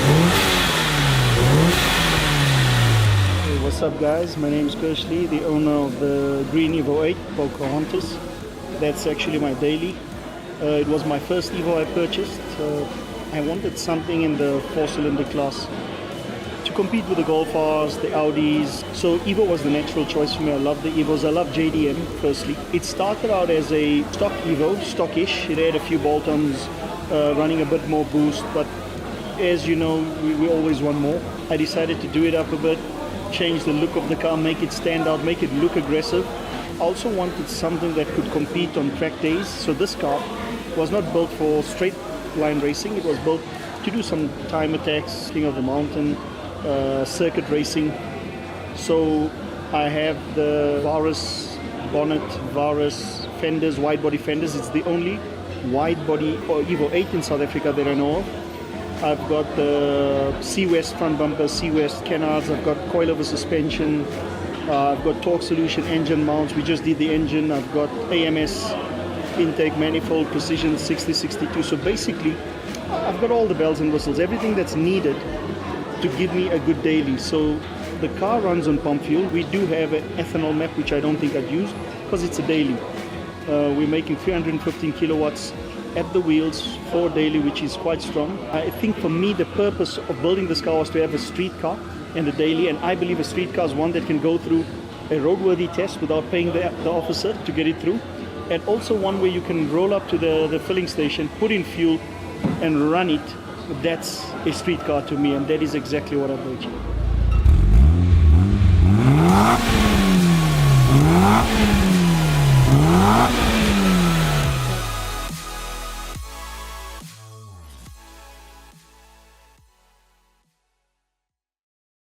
Hey, what's up guys? My name is Kirschlee, the owner of the Green Evo 8 Pocahontas. That's actually my daily. It was my first Evo I purchased. I wanted something in the 4-cylinder class to compete with the Golf Rs, the Audis. So Evo was the natural choice for me. I love the Evos. I love JDM firstly. It started out as a stock Evo, stockish. It had a few bolt-ons, running a bit more boost, but as you know, we always want more. I decided to do it up a bit, change the look of the car, make it stand out, make it look aggressive. I also wanted something that could compete on track days. So this car was not built for straight line racing. It was built to do some time attacks, king of the mountain, circuit racing. So I have the Varus bonnet, Varus fenders, wide body fenders. It's the only wide body or Evo 8 in South Africa that I know of. I've got the C-West front bumper, C-West canards. I've got coilover suspension. I've got torque solution engine mounts. We just did the engine. I've got AMS intake manifold, precision 6062. So basically I've got all the bells and whistles, everything that's needed to give me a good daily. So the car runs on pump fuel. We do have an ethanol map, which I don't think I'd use because it's a daily. We're making 315 kilowatts at the wheels for daily, which is quite strong. I think for me the purpose of building this car was to have a street car and a daily, and I believe a street car is one that can go through a roadworthy test without paying the officer to get it through, and also one where you can roll up to the filling station, put in fuel and run it. That's a street car to me, and that is exactly what I built here.